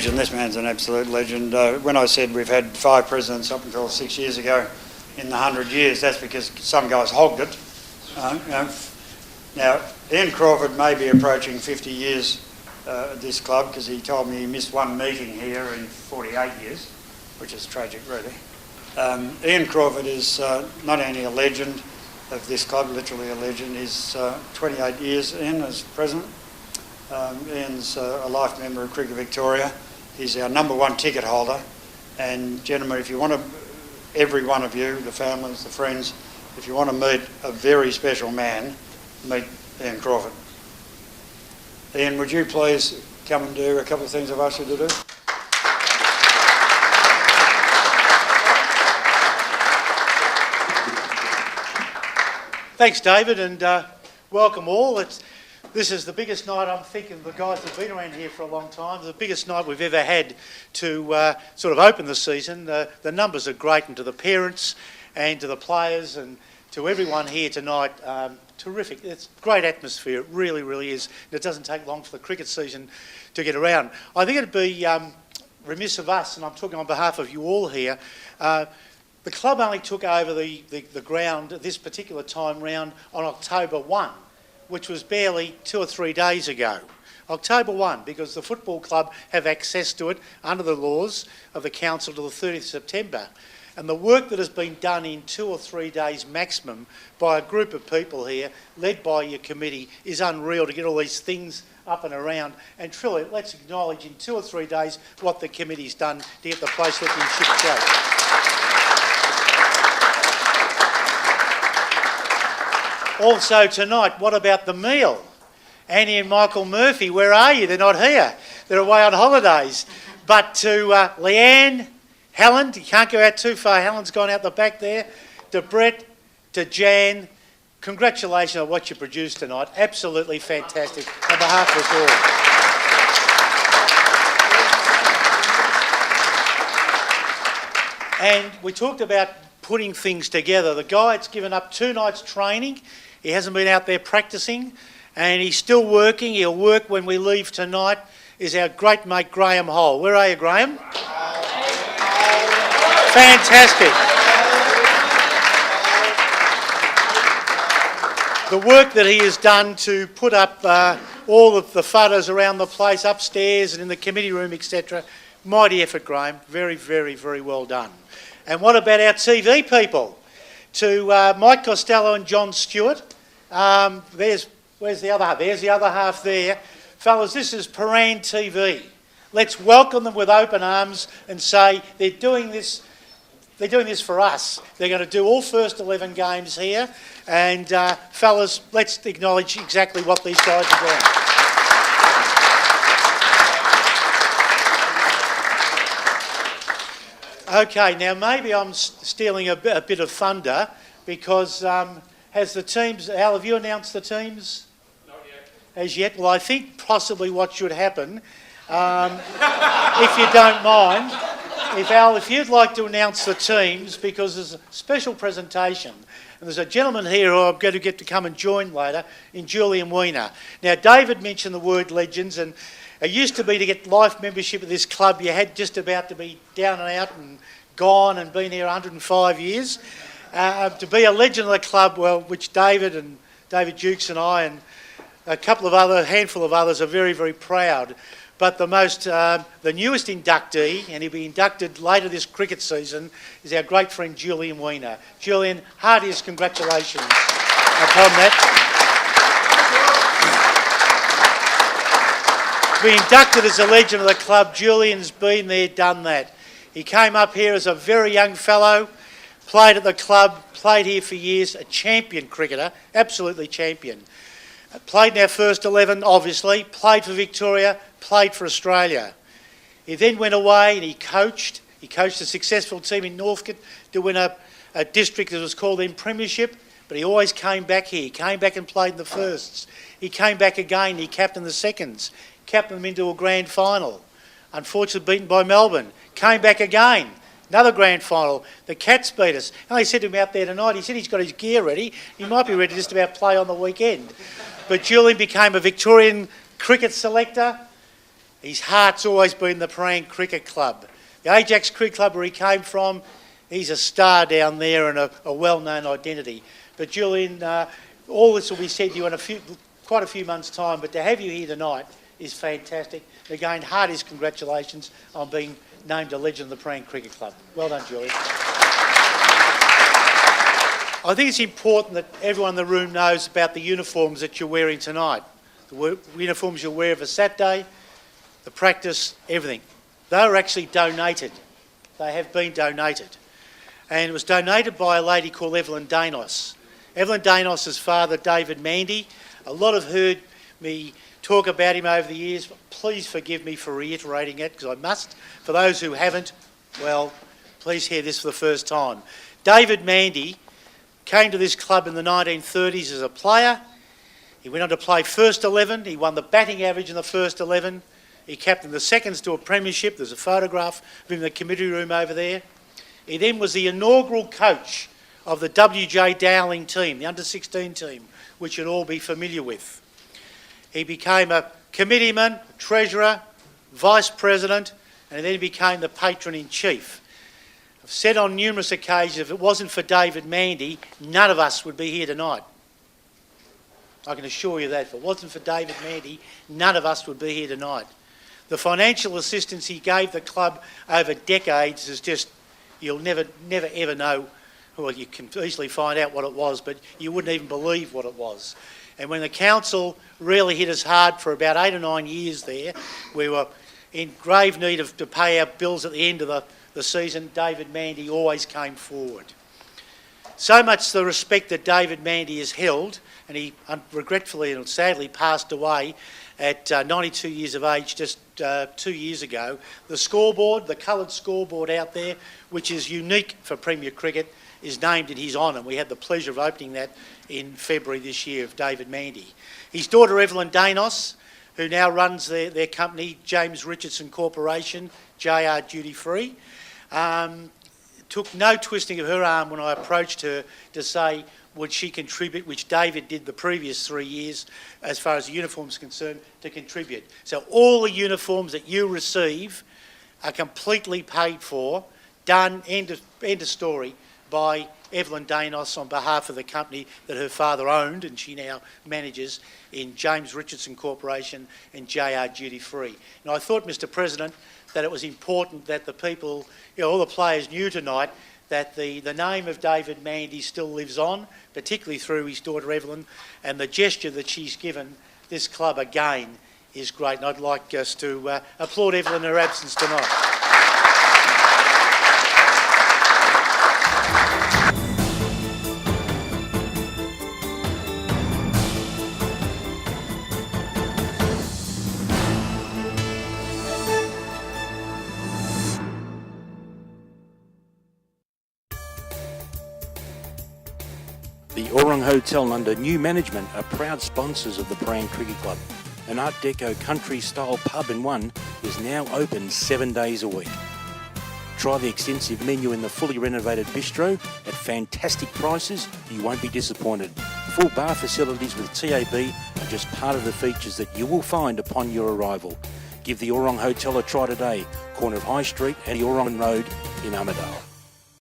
legend. This man's an absolute legend. When I said we've had 5 presidents up until 6 years ago in the 100 years, that's because some guys hogged it. Now, Ian Crawford may be approaching 50 years at this club because he told me he missed one meeting here in 48 years, which is tragic, really. Ian Crawford is not only a legend of this club, literally a legend. He's 28 years in as president. Ian's a life member of Cricket Victoria. He's our #1 ticket holder. And gentlemen, if you want to, every one of you, the families, the friends, if you want to meet a very special man, meet Ian Crawford. Ian, would you please come and do a couple of things I've asked you to do? Thanks, David, and welcome all. This is the biggest night, I'm thinking, the guys have been around here for a long time, the biggest night we've ever had to sort of open the season. The numbers are great, and to the parents and to the players and to everyone here tonight, terrific. It's great atmosphere, it really, really is. And it doesn't take long for the cricket season to get around. I think it'd be remiss of us, and I'm talking on behalf of you all here, the club only took over the ground this particular time round on October 1, which was barely 2 or 3 days ago. October 1, because the football club have access to it under the laws of the council till the 30th of September. And the work that has been done in 2 or 3 days maximum by a group of people here, led by your committee, is unreal to get all these things up and around. And truly, let's acknowledge in 2 or 3 days what the committee's done to get the place looking in ship shape. Also tonight, what about the meal? Annie and Michael Murphy, where are you? They're not here. They're away on holidays. But to Leanne, Helen, you can't go out too far. Helen's gone out the back there. To Brett, to Jan, congratulations on what you produced tonight. Absolutely fantastic on behalf of us all. And we talked about putting things together. The guy's given up 2 nights training. He hasn't been out there practising, and he's still working. He'll work when we leave tonight. Is our great mate Graham Hole. Where are you, Graham? Fantastic. The work that he has done to put up all of the photos around the place, upstairs and in the committee room, etc. Mighty effort, Graham. Very, very, very well done. And what about our TV people? To Mike Costello and John Stewart. Where's the other half? There's the other half there. Fellas, this is Prahran TV. Let's welcome them with open arms and say they're doing this for us. They're going to do all first 11 games here. And fellas, let's acknowledge exactly what these guys are doing. Okay, now maybe I'm stealing a bit of thunder because has the teams, Al, have you announced the teams? Not yet. As yet? Well, I think possibly what should happen, if you don't mind, Al, if you'd like to announce the teams, because there's a special presentation, and there's a gentleman here who I'm going to get to come and join later, in Julian Wiener. Now, David mentioned the word legends, and it used to be to get life membership of this club, you had just about to be down and out and gone and been here 105 years. To be a legend of the club, well, which David Jukes and I and a handful of others are very, very proud. But the newest inductee, and he'll be inducted later this cricket season, is our great friend Julian Wiener. Julian, heartiest congratulations upon that. To be inducted as a legend of the club, Julian's been there, done that. He came up here as a very young fellow, played at the club, played here for years, a champion cricketer, absolutely champion. Played in our first 11, obviously, played for Victoria, played for Australia. He then went away and he coached. He coached a successful team in Northcote to win a district that was called in Premiership, but he always came back here. He came back and played in the firsts. He came back again, he captained the seconds, captained them into a grand final. Unfortunately beaten by Melbourne. Came back again, another grand final. The Cats beat us. And I said to him out there tonight, he said he's got his gear ready. He might be ready to just about play on the weekend. But Julian became a Victorian cricket selector, His heart's always been the Prahran Cricket Club. The Ajax Cricket Club, where he came from, he's a star down there and a well-known identity. But Julian, all this will be said to you in quite a few months' time, but to have you here tonight is fantastic. Again, heartiest congratulations on being named a legend of the Prahran Cricket Club. Well done, Julian. I think it's important that everyone in the room knows about the uniforms that you're wearing tonight. The uniforms you'll wear for Saturday, the practice, everything. They were actually donated. They have been donated. And it was donated by a lady called Evelyn Danos. Evelyn Danos' father, David Mandy. A lot have heard me talk about him over the years, but please forgive me for reiterating it, because I must. For those who haven't, well, please hear this for the first time. David Mandy came to this club in the 1930s as a player. He went on to play first 11. He won the batting average in the first 11. He captained the seconds to a premiership. There's a photograph of him in the committee room over there. He then was the inaugural coach of the W.J. Dowling team, the under-16 team, which you'll all be familiar with. He became a committeeman, treasurer, vice president, and then he became the patron-in-chief. I've said on numerous occasions, if it wasn't for David Mandy, none of us would be here tonight. I can assure you that. If it wasn't for David Mandy, none of us would be here tonight. The financial assistance he gave the club over decades is just, you'll never ever know. Well, you can easily find out what it was, but you wouldn't even believe what it was. And when the council really hit us hard for about 8 or 9 years there, we were in grave need to pay our bills at the end of the season. David Mandy always came forward. So much the respect that David Mandy has held, and he regretfully and sadly passed away at 92 years of age just 2 years ago. The scoreboard, the coloured scoreboard out there, which is unique for Premier Cricket, is named in his honour. We had the pleasure of opening that in February this year of David Mandy. His daughter Evelyn Danos, who now runs their company, James Richardson Corporation, JR Duty Free, took no twisting of her arm when I approached her to say would she contribute, which David did the previous 3 years as far as the uniforms concerned, to contribute. So all the uniforms that you receive are completely paid for, done, end of story, by Evelyn Danos on behalf of the company that her father owned and she now manages in James Richardson Corporation and JR Duty Free. Now I thought, Mr President, that it was important that the people, all the players knew tonight that the name of David Mandy still lives on, particularly through his daughter Evelyn, and the gesture that she's given this club again is great, and I'd like us to applaud Evelyn in her absence tonight. The Orang Hotel under new management are proud sponsors of the Prahran Cricket Club. An Art Deco country-style pub in one is now open 7 days a week. Try the extensive menu in the fully renovated bistro at fantastic prices. You won't be disappointed. Full bar facilities with TAB are just part of the features that you will find upon your arrival. Give the Orang Hotel a try today, corner of High Street and the Orang Road in Armidale.